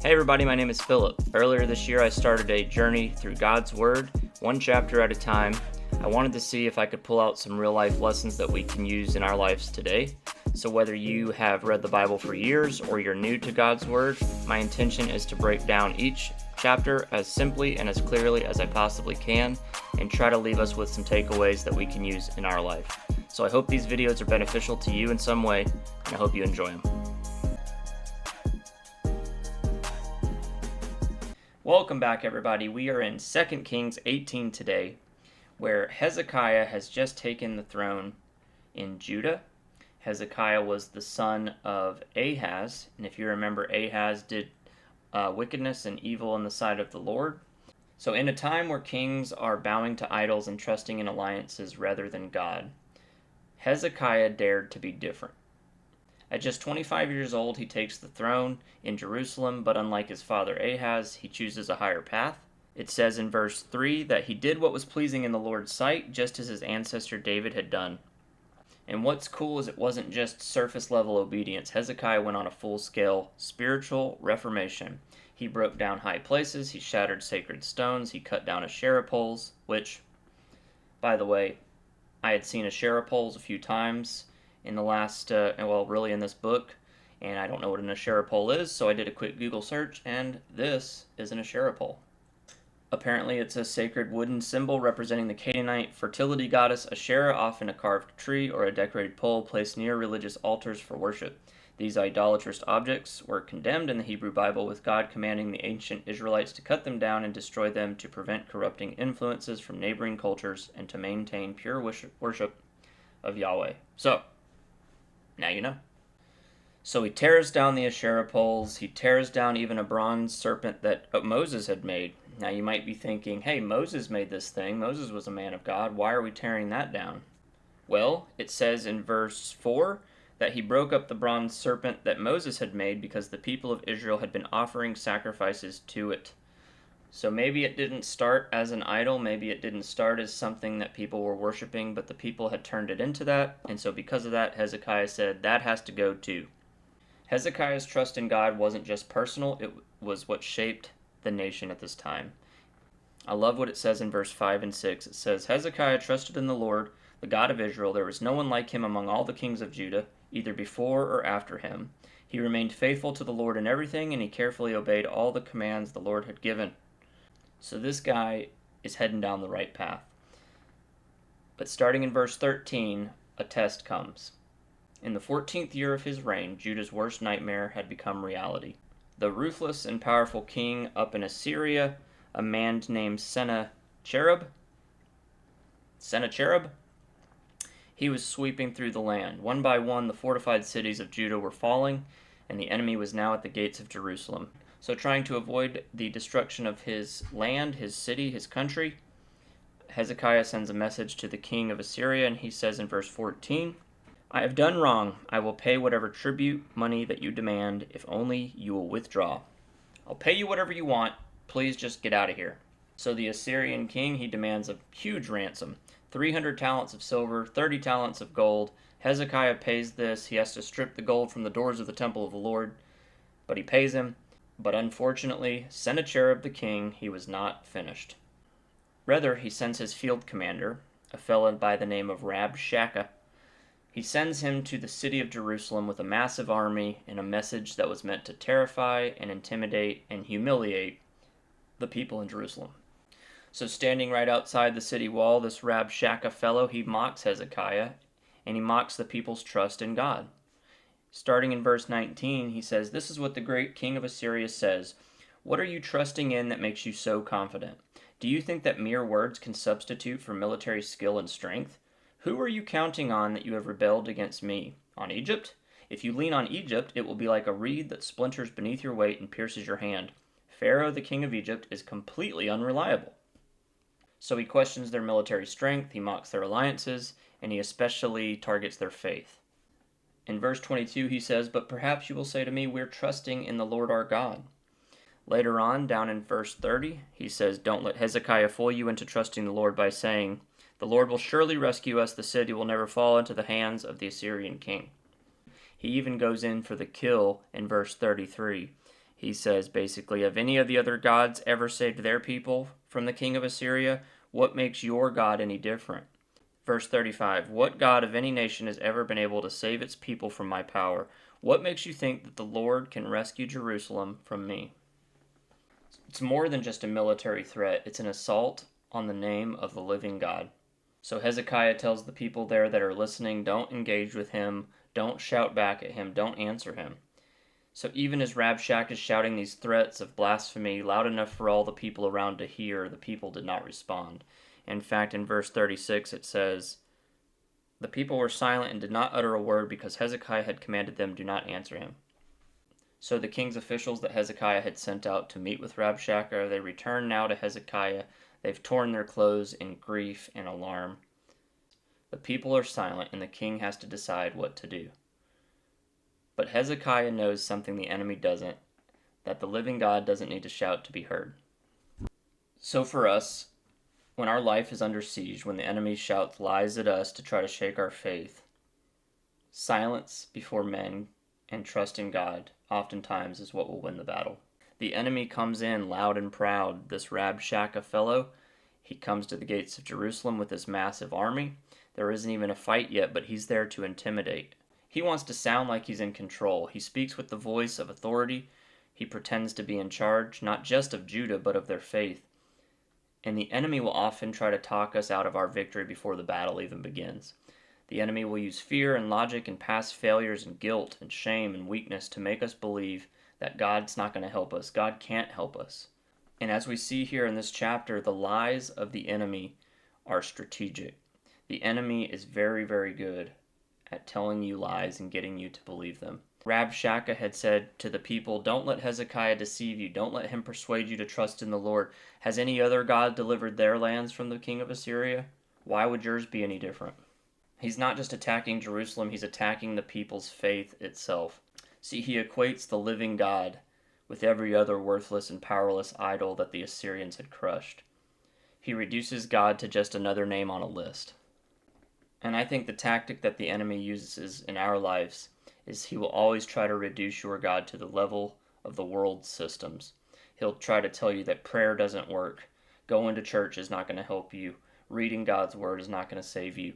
Hey everybody, my name is Philip. Earlier this year I started a journey through God's Word, one chapter at a time. I wanted to see if I could pull out some real life lessons that we can use in our lives today. So whether you have read the Bible for years or you're new to God's Word, my intention is to break down each chapter as simply and as clearly as I possibly can and try to leave us with some takeaways that we can use in our life. So I hope these videos are beneficial to you in some way, and I hope you enjoy them. Welcome back, everybody. We are in 2 Kings 18 today, where Hezekiah has just taken the throne in Judah. Hezekiah was the son of Ahaz, and if you remember, Ahaz did wickedness and evil in the sight of the Lord. So in a time where kings are bowing to idols and trusting in alliances rather than God, Hezekiah dared to be different. At just 25 years old, he takes the throne in Jerusalem, but unlike his father Ahaz, he chooses a higher path. It says in verse 3 that he did what was pleasing in the Lord's sight, just as his ancestor David had done. And what's cool is it wasn't just surface-level obedience. Hezekiah went on a full-scale spiritual reformation. He broke down high places, he shattered sacred stones, he cut down Asherah poles, which, by the way, I had seen Asherah poles a few times in the last, really in this book, and I don't know what an Asherah pole is, so I did a quick Google search, and this is an Asherah pole. Apparently it's a sacred wooden symbol representing the Canaanite fertility goddess Asherah, often a carved tree or a decorated pole placed near religious altars for worship. These idolatrous objects were condemned in the Hebrew Bible, with God commanding the ancient Israelites to cut them down and destroy them to prevent corrupting influences from neighboring cultures and to maintain pure worship of Yahweh. So, now you know. So he tears down the Asherah poles. He tears down even a bronze serpent that Moses had made. Now you might be thinking, hey, Moses made this thing. Moses was a man of God. Why are we tearing that down? Well, it says in verse 4 that he broke up the bronze serpent that Moses had made because the people of Israel had been offering sacrifices to it. So maybe it didn't start as an idol, maybe it didn't start as something that people were worshiping, but the people had turned it into that, and so because of that, Hezekiah said, that has to go too. Hezekiah's trust in God wasn't just personal, it was what shaped the nation at this time. I love what it says in verse 5 and 6. It says, Hezekiah trusted in the Lord, the God of Israel. There was no one like him among all the kings of Judah, either before or after him. He remained faithful to the Lord in everything, and he carefully obeyed all the commands the Lord had given. So this guy is heading down the right path. But starting in verse 13, a test comes. In the 14th year of his reign, Judah's worst nightmare had become reality. The ruthless and powerful king up in Assyria, a man named Sennacherib, he was sweeping through the land. One by one, the fortified cities of Judah were falling, and the enemy was now at the gates of Jerusalem. So trying to avoid the destruction of his land, his city, his country, Hezekiah sends a message to the king of Assyria, and he says in verse 14, I have done wrong. I will pay whatever tribute money that you demand, if only you will withdraw. I'll pay you whatever you want. Please just get out of here. So the Assyrian king, he demands a huge ransom, 300 talents of silver, 30 talents of gold. Hezekiah pays this. He has to strip the gold from the doors of the temple of the Lord, but he pays him. But unfortunately, Sennacherib the king, he was not finished. Rather, he sends his field commander, a fellow by the name of Rabshakeh. He sends him to the city of Jerusalem with a massive army and a message that was meant to terrify and intimidate and humiliate the people in Jerusalem. So standing right outside the city wall, this Rabshakeh fellow, he mocks Hezekiah, and he mocks the people's trust in God. Starting in verse 19, he says, This is what the great king of Assyria says. What are you trusting in that makes you so confident? Do you think that mere words can substitute for military skill and strength? Who are you counting on that you have rebelled against me? On Egypt? If you lean on Egypt, it will be like a reed that splinters beneath your weight and pierces your hand. Pharaoh, the king of Egypt, is completely unreliable. So he questions their military strength, he mocks their alliances, and he especially targets their faith. In verse 22, he says, But perhaps you will say to me, we're trusting in the Lord our God. Later on, down in verse 30, he says, Don't let Hezekiah fool you into trusting the Lord by saying, The Lord will surely rescue us, the city will never fall into the hands of the Assyrian king. He even goes in for the kill in verse 33. He says basically, have any of the other gods ever saved their people from the king of Assyria? What makes your God any different? Verse 35, what God of any nation has ever been able to save its people from my power? What makes you think that the Lord can rescue Jerusalem from me? It's more than just a military threat. It's an assault on the name of the living God. So Hezekiah tells the people there that are listening, don't engage with him, don't shout back at him, don't answer him. So even as Rabshakeh is shouting these threats of blasphemy loud enough for all the people around to hear, the people did not respond. In fact, in verse 36 it says, the people were silent and did not utter a word because Hezekiah had commanded them, do not answer him. So the king's officials that Hezekiah had sent out to meet with Rabshakeh, they return now to Hezekiah. They've torn their clothes in grief and alarm. The people are silent, and the king has to decide what to do. But Hezekiah knows something the enemy doesn't, that the living God doesn't need to shout to be heard. So for us, when our life is under siege, when the enemy shouts lies at us to try to shake our faith, silence before men and trust in God oftentimes is what will win the battle. The enemy comes in loud and proud, this Rabshakeh fellow. He comes to the gates of Jerusalem with this massive army. There isn't even a fight yet, but he's there to intimidate. He wants to sound like he's in control. He speaks with the voice of authority. He pretends to be in charge, not just of Judah, but of their faith. And the enemy will often try to talk us out of our victory before the battle even begins. The enemy will use fear and logic and past failures and guilt and shame and weakness to make us believe that God's not going to help us. God can't help us. And as we see here in this chapter, the lies of the enemy are strategic. The enemy is very, very good at telling you lies and getting you to believe them. Rabshakeh had said to the people, don't let Hezekiah deceive you. Don't let him persuade you to trust in the Lord. Has any other god delivered their lands from the king of Assyria? Why would yours be any different? He's not just attacking Jerusalem, he's attacking the people's faith itself. See, he equates the living God with every other worthless and powerless idol that the Assyrians had crushed. He reduces God to just another name on a list. And I think the tactic that the enemy uses in our lives is he will always try to reduce your God to the level of the world's systems. He'll try to tell you that prayer doesn't work, going to church is not going to help you, reading God's word is not going to save you.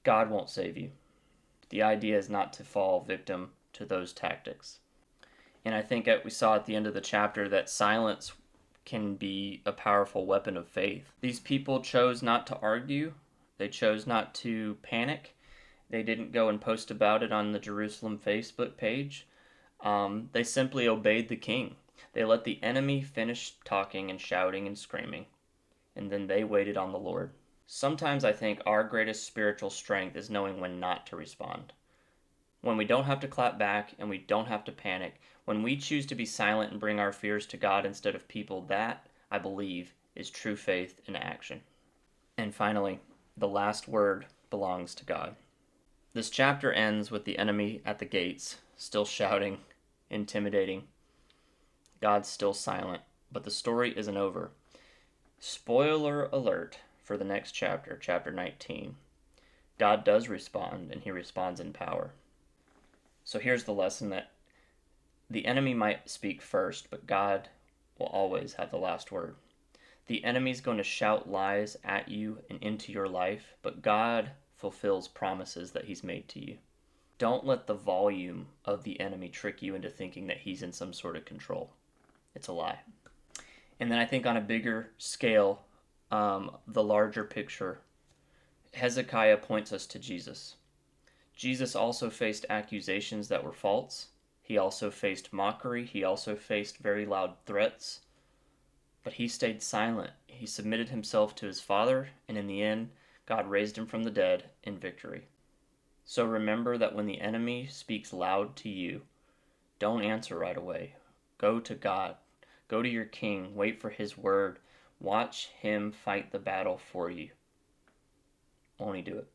God won't save you. The idea is not to fall victim to those tactics. And I think we saw at the end of the chapter that silence can be a powerful weapon of faith. These people chose not to argue. They chose not to panic. They didn't go and post about it on the Jerusalem Facebook page. They simply obeyed the king. They let the enemy finish talking and shouting and screaming, and then they waited on the Lord. Sometimes I think our greatest spiritual strength is knowing when not to respond. When we don't have to clap back and we don't have to panic, when we choose to be silent and bring our fears to God instead of people, that, I believe, is true faith in action. And finally, the last word belongs to God. This chapter ends with the enemy at the gates, still shouting, intimidating. God's still silent, but the story isn't over. Spoiler alert for the next chapter, chapter 19. God does respond, and he responds in power. So here's the lesson that the enemy might speak first, but God will always have the last word. The enemy's going to shout lies at you and into your life, but God fulfills promises that he's made to you. Don't let the volume of the enemy trick you into thinking that he's in some sort of control. It's a lie. And then I think on a bigger scale, the larger picture, Hezekiah points us to Jesus. Jesus also faced accusations that were false. He also faced mockery. He also faced very loud threats. But he stayed silent. He submitted himself to his Father, and in the end, God raised him from the dead in victory. So remember that when the enemy speaks loud to you, don't answer right away. Go to God. Go to your King. Wait for his word. Watch him fight the battle for you. Won't he do it?